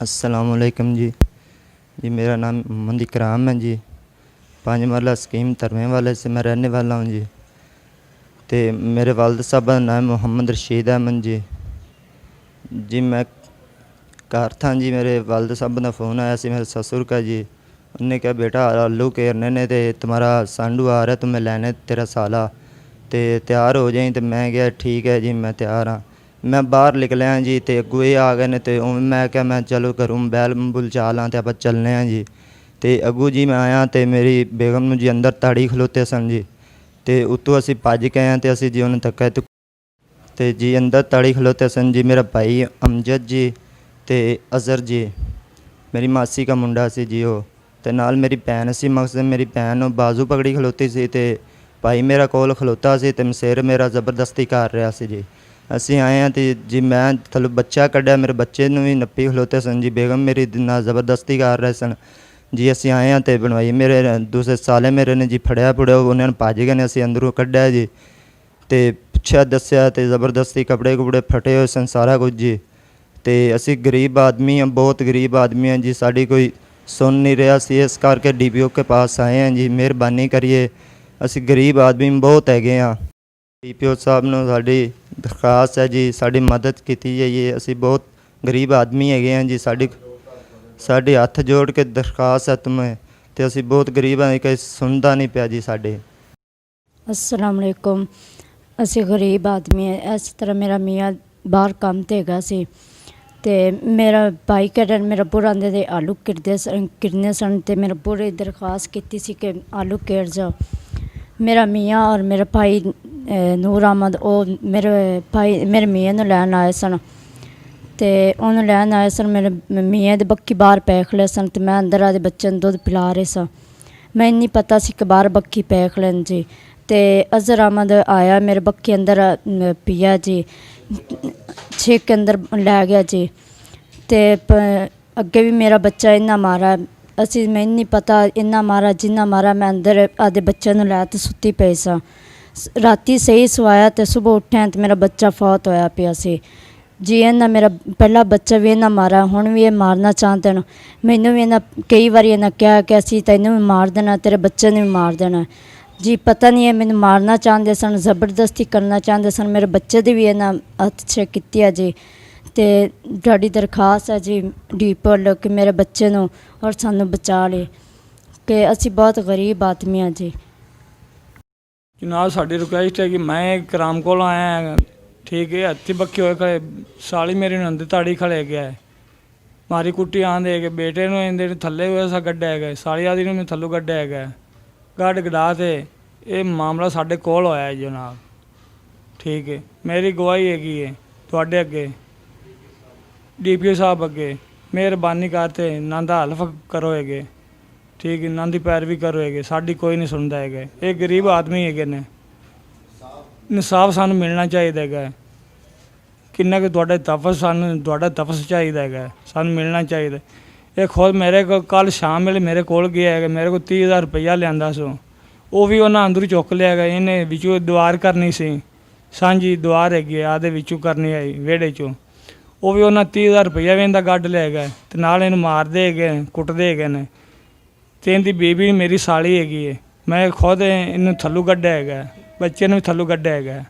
अस्सलामुअलैकुम जी। मेरा नाम मोहम्मद इकराम है जी। 5 मरला स्कीम तरवे वाले से मैं रहने वाला हूँ जी। तो मेरे वालिद साहब का नाम मोहम्मद रशीद अहमद जी। जी मैं घर था जी, मेरे वालिद साहब का फ़ोन आया सी मेरे ससुर का जी। उन्होंने कहा बेटा आलू घेरने ने तो तुम्हारा सांडू आ रहा है, तुम्हें लेने तेरा साला तो तैयार हो जाए। तो मैं गया ठीक है जी मैं तैयार हाँ। मैं बाहर निकलिया जी तो अगू ये आ गए ने, तो मैं क्या मैं चलो घरों बैल बुल चा ला तो आप चलने हैं जी। तो अगू जी मैं आया तो मेरी बेगम जी अंदर ताड़ी खलोते सन जी। तो उतों असी भज के आए तो असी जी उन्हें धक्का तो जी अंदर ताड़ी खलोते सन जी। मेरा भाई अमजद जी तो अज़र जी मेरी मासी का मुंडा सी जी वो, तो नाल मेरी भैन सी। मकसद मेरी भैन बाजू पकड़ी खलोती सी तो भाई मेरा कोल खलोता सी तो सिर मेरा ज़बरदस्ती कर रहा सी जी। असी आए हैं तो जी मैं थलो बच्चा कढ़िया, मेरे बच्चे भी नप्पी खलोते सन जी। बेगम मेरी ना ज़बरदस्ती कर रहे सन जी। असी आए हैं तो बनवाई मेरे दूसरे साले मेरे ने जी फड़िया फुड़िया उन्होंने भज गए ने। असी अंदरों कढ़िया जी तो पुछया दसिया तो ज़बरदस्ती कपड़े कुपड़े फटे हुए सन सारा कुछ जी। तो असी गरीब आदमी हैं, बहुत गरीब आदमी हैं जी। साड़ी कोई सुन नहीं रहा सी, इस करके DPO के पास आए हैं जी। मेहरबानी करिए, असी गरीब आदमी बहुत हैगे हाँ। DPO साहब ने साड़ी दरखास्त है जी, साड़ी मदद की जाइए। असी बहुत गरीब आदमी हैगे हैं जी। साड़ी हथ जोड़ के दरखास्त है तुम्हें, तो असी बहुत गरीब हैं, कहीं सुनता नहीं पाया जी साढ़े। अस्सलाम वालेकुम। असी गरीब आदमी है। इस तरह मेरा मियाँ बाहर काम ते हैगा सी ते मेरा भाई कढ़न मेरा बुर आंदे दे आलू किरने सन ते मेरा बुरे दरखास्त की सी कि आलू केर जाओ। मेरा मियाँ और मेरा भाई नूर अहमद वो मेरे मियाँ नूं लैन आए सन ते उन्होंने लैन आए सन। मेरे मियाँ दे बक्की बाहर पै खड़े सन ते मैं अंदर आदे बच्चे दुध पिला रहे सा। मैं इन्नी पता सी कि बाहर बक्की पै खड़े जी। तो अज़र अहमद आया मेरे बक्की अंदर पिया जी, छेक के अंदर लै गया जी। तो अगे भी मेरा बच्चा इन्ना मारा असी मैं नहीं पता इन्ना मारा जिन्ना मारा। मैं अंदर आदे बच्चे लै तो सुती पई सा। राती सही सवाया तो सुबह उठ्या तो मेरा बच्चा फौत होया पिया सी जी। इन्ना मेरा पहला बच्चा भी इन्ना मारा, हुण भी ये मारना चाहते हैं। मैनू भी इन्ना कई बार इन्हें कहा कि असी तैनू भी मार देना, तेरे बच्चे ने भी मार देना जी। पता नहीं है मैंने मारना चाहते सन, ज़बरदस्ती करना चाहते सन। मेरे बच्चे की भी इन्हें हथ छे की है जी। तो तुहाडी दरखास्त है जी DPO कि मेरे बच्चे नूं और सानू बचा ले कि असी बहुत गरीब आदमी हैं जी। जनाब साड़ी रिक्वेस्ट है कि मैं कराम को आया ठीक है, हथी बक्की होए खड़े साली मेरी नंद ताड़ी खड़े गया है मारी कुट्टी आंदे है बेटे ने थले हुए सा गड्ढा है, साली आदि ने थल्लों गड्ढा है गढ़ गड़ा तो ये मामला साढ़े कोल होया है जनाब। ठीक है, मेरी गवाही हैगी है तुहाडे अगे DPO साहब अगे, मेहरबानी करते नंद हल्फ करो है। ठीक है, नंद की पैरवी करो है, साड़ी कोई नहीं सुनता है। ये गरीब आदमी है ने, इंसाफ सानू मिलना चाहिए है। किन्ना कि तुहाडा तफस सानू तुहाडा तफस चाहिए है, सानू मिलना चाहिए। ये खुद मेरे को कल शाम वेले मेरे कोल गया है, मेरे को 30,000 रुपया लिया सो वो भी उन्हें अंदर चुक लिया गया। इन्हें विचों दीवार करनी सी, सांझी दीवार हैगी आदे विचों करनी आई वेड़े चों, वो भी उन्हें 30,000 रुपया भी इन्हें गड्ढ लिया गया तो नाल इन्हूं मारदे है कुटदे है। तो इनकी बेबी मेरी साली हैगी है, मैं खुद इन्हूं थल्लों कड्ढिया है, बच्चे ने भी थल्लों कड्ढिया है।